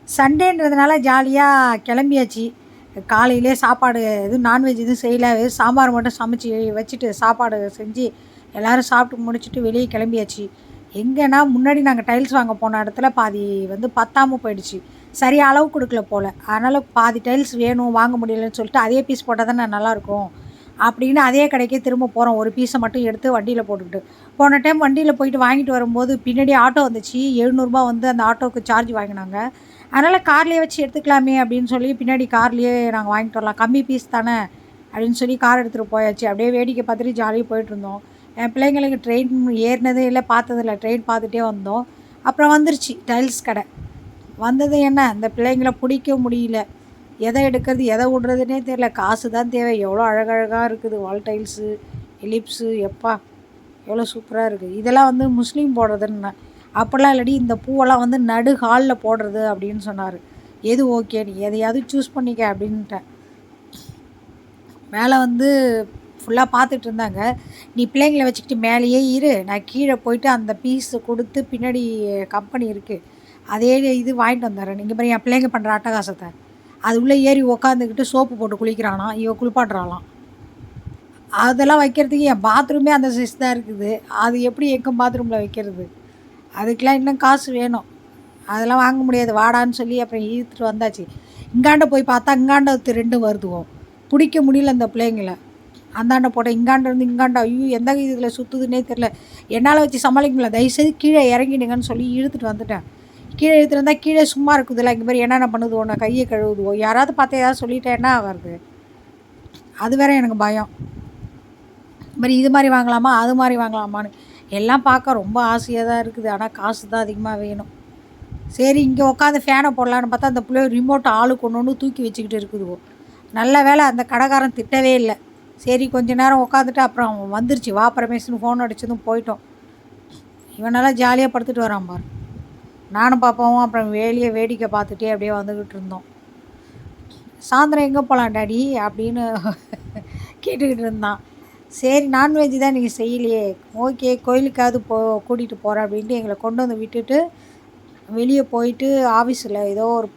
சண்டேன்றதுனால ஜாலியாக கிளம்பியாச்சு. காலையிலே சாப்பாடு எதுவும் நான்வெஜ் எதுவும் செய்யல. வெறும் சாம்பார் மட்டும் சமைச்சு வச்சுட்டு சாப்பாடு செஞ்சு எல்லோரும் சாப்பிட்டு முடிச்சுட்டு வெளியே கிளம்பியாச்சு. எங்கன்னா முன்னாடி நாங்கள் டைல்ஸ் வாங்க போன இடத்துல பாதி வந்து பத்தாமல் போயிடுச்சு. சரியாக அளவு கொடுக்கல போல். அதனால் பாதி டைல்ஸ் வேணும் வாங்க முடியலன்னு சொல்லிட்டு அதே பீஸ் போட்டால் தானே நல்லாயிருக்கும் அப்படின்னு அதே கடைக்கே திரும்ப போகிறோம். ஒரு பீஸை மட்டும் எடுத்து வண்டியில் போட்டுக்கிட்டு. போன டைம் வண்டியில் போயிட்டு வாங்கிட்டு வரும்போது பின்னாடி ஆட்டோ வந்துச்சு. 700 வந்து அந்த ஆட்டோவுக்கு சார்ஜ் வாங்கினாங்க. அதனால் கார்லேயே வச்சு எடுத்துக்கலாமே அப்படின்னு சொல்லி பின்னாடி கார்லேயே நாங்கள் வாங்கிட்டு வரலாம், கம்மி பீஸ் தானே அப்படின்னு சொல்லி கார் எடுத்துகிட்டு போயாச்சு. அப்படியே வேடிக்கை பார்த்துட்டு ஜாலியாக போயிட்டுருந்தோம். என் பிள்ளைங்களுக்கு ட்ரெயின் ஏறினதே இல்லை, பார்த்ததில்ல. ட்ரெயின் பார்த்துட்டே வந்தோம். அப்புறம் வந்துருச்சு டைல்ஸ் கடை. வந்தது என்ன, அந்த பிள்ளைங்கள பிடிக்க முடியல. எதை எடுக்கிறது எதை விட்றதுனே தெரியல. காசு தான் தேவை. எவ்வளோ அழகழகாக இருக்குது வால் டைல்ஸு, எலிப்ஸு. எப்பா எவ்வளோ சூப்பராக இருக்குது. இதெல்லாம் வந்து முஸ்லீம் போடுறதுன்னு. அப்படிலாம் இல்லாடி இந்த பூவெல்லாம் வந்து நடு ஹாலில் போடுறது அப்படின்னு சொன்னார். எது ஓகே, நீ எதையாவது சூஸ் பண்ணிக்க அப்படின்ட்டேன். மேலே வந்து ஃபுல்லாக பார்த்துட்டு இருந்தாங்க. நீ பிள்ளைங்களை வச்சுக்கிட்டு மேலேயே இரு, நான் கீழே போயிட்டு அந்த பீஸை கொடுத்து பின்னாடி கம்பெனி இருக்குது அதே இது வாங்கிட்டு வந்துடுறேன். நீங்கள் பாரு என் பிள்ளைங்க பண்ணுற அட்டகாசத்தை. அது உள்ளே ஏறி உக்காந்துக்கிட்டு சோப்பு போட்டு குளிக்கிறானா, இவன் குளிப்பாட்டுறாளாம். அதெல்லாம் வைக்கிறதுக்கு என் பாத்ரூமே அந்த சைஸ் தான் இருக்குது. அது எப்படி எங்கள் பாத்ரூமில் வைக்கிறது? அதுக்கெலாம் இன்னும் காசு வேணும். அதெல்லாம் வாங்க முடியாது, வாடான்னு சொல்லி அப்புறம் இழுத்துட்டு வந்தாச்சு. இங்காண்ட போய் பார்த்தா இங்காண்ட 2 வருதுவோம். பிடிக்க முடியல அந்த பிள்ளைங்கள. அந்தாண்ட போட்டேன், இங்காண்ட இருந்து இங்காண்ட. ஐயோ எந்த இதில் சுற்றுதுன்னே தெரில. என்னால் வச்சு சமாளிக்க முடியல. தயவுசெய்து கீழே இறங்கிடுங்கன்னு சொல்லி இழுத்துட்டு வந்துட்டேன். கீழே இழுத்துட்டு வந்தால் கீழே சும்மா இருக்குதுல்ல, இங்கே மாதிரி என்னென்ன பண்ணுதுவோ, நான் கையை கழுவுதுவோ, யாராவது பார்த்து ஏதாவது சொல்லிட்டேன் என்ன ஆகிறது? அது வேற எனக்கு பயம். மாதிரி இது மாதிரி வாங்கலாமா அது மாதிரி வாங்கலாமான்னு எல்லாம் பார்க்க ரொம்ப ஆசையாக தான் இருக்குது. ஆனால் காசு தான் அதிகமாக வேணும். சரி இங்கே உட்காந்து ஃபேனை போடலான்னு பார்த்தா அந்த பிள்ளை ரிமோட் ஆளுக்கு ஒன்று தூக்கி வச்சுக்கிட்டு இருக்குதுவோ. நல்ல வேலை அந்த கடைக்காரன் திட்டவே இல்லை. சரி கொஞ்ச நேரம் உட்காந்துட்டு அப்புறம் வந்துருச்சு. வா பரமேஸ்வரன் ஃபோன் அடிச்சதும் போயிட்டோம். இவனெல்லாம் ஜாலியாக படுத்துட்டு வரான் பாரு. நானும் பாப்பாவும் அப்புறம் வேலையை வேடிக்கை பார்த்துட்டே அப்படியே வந்துக்கிட்டு இருந்தோம். சாயந்தரம் எங்கே போகலாம் டாடி அப்படின்னு கேட்டுக்கிட்டு இருந்தான். சரி நான்வெஜ் தான் நீங்கள் செய்யலையே, ஓகே கோயிலுக்காவது கூட்டிகிட்டு போகிறேன் அப்படின்ட்டு எங்களை கொண்டு வந்து விட்டுட்டு வெளியே போயிட்டு ஆஃபீஸில் ஏதோ ஒரு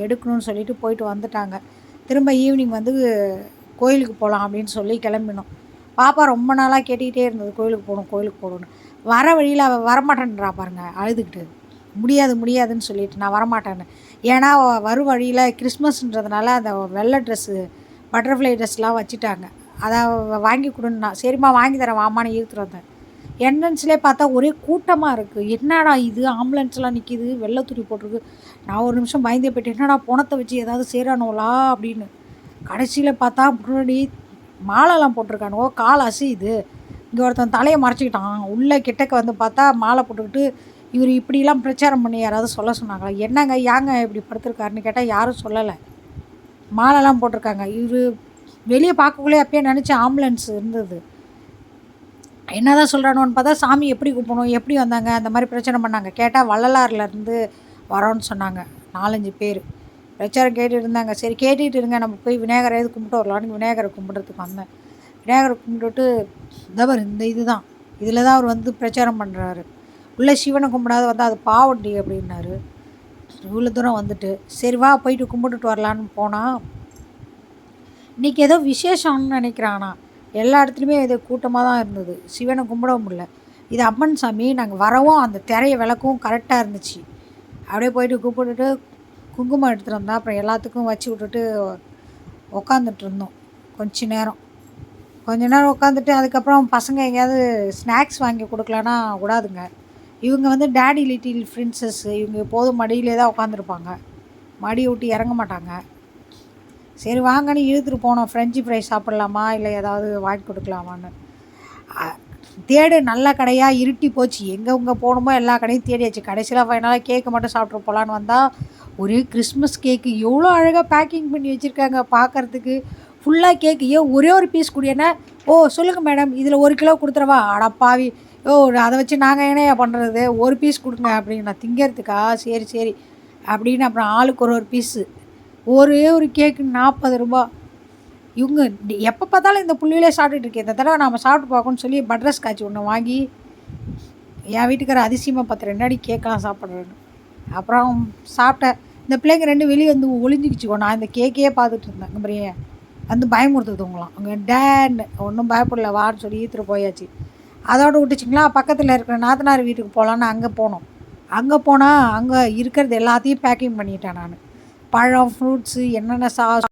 எடுக்கணும்னு சொல்லிட்டு போயிட்டு வந்துட்டாங்க. திரும்ப ஈவினிங் வந்து கோயிலுக்கு போகலாம் அப்படின்னு சொல்லி கிளம்பினோம். பாப்பா ரொம்ப நாளாக கேட்டுக்கிட்டே இருந்தது கோயிலுக்கு போகணும் கோயிலுக்கு போகணுன்னு. வர வழியில் அவள் வரமாட்டேன்றா பாருங்க, அழுதுகிட்டு. முடியாதுன்னு சொல்லிட்டு நான் வரமாட்டேன்னு. ஏன்னா வரும் வழியில் கிறிஸ்மஸ்ன்றதுனால அந்த வெள்ளை ட்ரெஸ்ஸு பட்டர்ஃப்ளை ட்ரெஸ்லாம் வச்சுட்டாங்க. அதை வாங்கி கொடுன்னா, சரிம்மா வாங்கி தரேன் வாமான்னு இழுத்துட்டு வந்தேன். என்ட்ரன்ஸ்லேயே பார்த்தா ஒரே கூட்டமாக இருக்குது. என்னடா இது, ஆம்புலன்ஸ்லாம் நிற்கிது, வெள்ளை துணி போட்டிருக்கு. நான் ஒரு நிமிஷம் பயந்தே போய்ட்டு என்னடா பணத்தை வச்சு ஏதாவது செய்கிறானுவலா அப்படின்னு. கடைசியில் பார்த்தா முன்னாடி மாலைலாம் போட்டிருக்கானுவோ, கால் அசையுது. இங்கே ஒருத்தன் தலையை மறைச்சிக்கிட்டான். உள்ளே கிட்டக்க வந்து பார்த்தா மாலை போட்டுக்கிட்டு இவர் இப்படிலாம் பிரச்சாரம் பண்ணி யாராவது சொல்ல சொன்னாங்களா? என்னங்க ஏங்க இப்படி படுத்துருக்காருன்னு கேட்டால் யாரும் சொல்லலை. மாலைலாம் போட்டிருக்காங்க. இவர் வெளியே பார்க்கக்குள்ளே அப்பயே நினச்சேன் ஆம்புலன்ஸ் இருந்தது. என்ன தான் சொல்கிறானோன்னு பார்த்தா சாமி எப்படி கூப்பிடணும், எப்படி வந்தாங்க, அந்த மாதிரி பிரச்சனை பண்ணாங்க. கேட்டால் வள்ளலாறுலேருந்து வரோன்னு சொன்னாங்க. 4-5 பேர் பிரச்சாரம் கேட்டுட்டு இருந்தாங்க. சரி கேட்டுகிட்டு இருங்க, நம்ம போய் விநாயகரை எது கும்பிட்டு வரலான்னு விநாயகரை கும்பிட்றதுக்கு வந்தேன். விநாயகரை கும்பிட்டுட்டு தவர் இந்த இதுதான், இதில் தான் அவர் வந்து பிரச்சாரம் பண்ணுறாரு. உள்ளே சிவனை கும்பிடாத வந்தால் அது பாவண்டி அப்படின்னாரு. இவ்வளோ தூரம் வந்துட்டு சரி வா போயிட்டு கும்பிட்டுட்டு வரலான்னு போனால் இன்றைக்கி ஏதோ விசேஷம்னு நினைக்கிறானா. எல்லா இடத்துலையுமே இது கூட்டமாக தான் இருந்தது. சிவனை கும்பிடவும் முடியல. இது அம்மன் சாமி. நாங்கள் வரவும் அந்த திரையை விளக்கவும் கரெக்டாக இருந்துச்சு. அப்படியே போயிட்டு கூப்பிட்டுட்டு குங்குமம் எடுத்துகிட்டு வந்தோம். அப்புறம் எல்லாத்துக்கும் வச்சு விட்டுட்டு உக்காந்துட்டு இருந்தோம் கொஞ்ச நேரம் உட்காந்துட்டு அதுக்கப்புறம் பசங்க எங்கேயாவது ஸ்நாக்ஸ் வாங்கி கொடுக்கலான்னா விடாதுங்க. இவங்க வந்து டேடி லிட்டில் பிரின்சஸ். இவங்க எப்போதும் மடியிலே தான் உட்காந்துருப்பாங்க, மடியை விட்டு இறங்க மாட்டாங்க. சரி வாங்கன்னு இழுத்துட்டு போனோம். ஃப்ரெஞ்சு ஃப்ரை சாப்பிட்லாமா இல்லை ஏதாவது வாங்கி கொடுக்கலாமான்னு தேடு. நல்ல கடையாக இருட்டி போச்சு. எங்கே போகணுமோ எல்லா கடையும் தேடியாச்சு. கடைசியில் ஃபைனலாக கேக்கு மட்டும் சாப்பிட்டு போகலான்னு வந்தால் ஒரே கிறிஸ்மஸ் கேக்கு. எவ்வளோ அழகாக பேக்கிங் பண்ணி வச்சுருக்காங்க பார்க்குறதுக்கு. ஃபுல்லாக கேக்கு. ஒரே ஒரு பீஸ் குடியேன்னா, ஓ சொல்லுங்கள் மேடம் இதில் 1 கிலோ கொடுத்துறவா? அடப்பாவி, அதை வச்சு நாங்கள் என்னையா பண்ணுறது, ஒரு பீஸ் கொடுங்க அப்படின்னு. நான் திங்கிறதுக்கா? சரி அப்படின்னு அப்புறம் ஆளுக்கு ஒரு பீஸு. ஒரே ஒரு கேக்கு 40 ரூபா. இவங்க எப்போ பார்த்தாலும் இந்த புள்ளியிலே சாப்பிட்டுட்டு இந்த தடவை நாம் சாப்பிட்டு பார்க்கணும்னு சொல்லி பட்டர் ஸ்காட்ச் ஒன்று வாங்கி என் வீட்டுக்கார அதிசயமாக பார்த்து 2 அடி கேக்கெலாம் சாப்பிட்றேன்னு. அப்புறம் சாப்பிட்டேன். இந்த பிள்ளைங்க 2 வெளியே வந்து ஒளிஞ்சிக்கிச்சுக்கோ. நான் இந்த கேக்கையே பார்த்துட்டு இருந்தேன். இங்கே பாருங்க வந்து பயமுறுத்துதுங்களாம். அங்கே டேன்னு ஒன்றும் பயப்படல வான்னு சொல்லி ஈத்துட்டு போயாச்சு. அதோடு விட்டுச்சிங்களா, பக்கத்தில் இருக்கிற நாத்தனார் வீட்டுக்கு போகலான்னு அங்கே போனோம். அங்கே போனால் அங்கே இருக்கிறது எல்லாத்தையும் பேக்கிங் பண்ணிட்டேன் நான். பழம், ஃப்ரூட்ஸு, என்னென்ன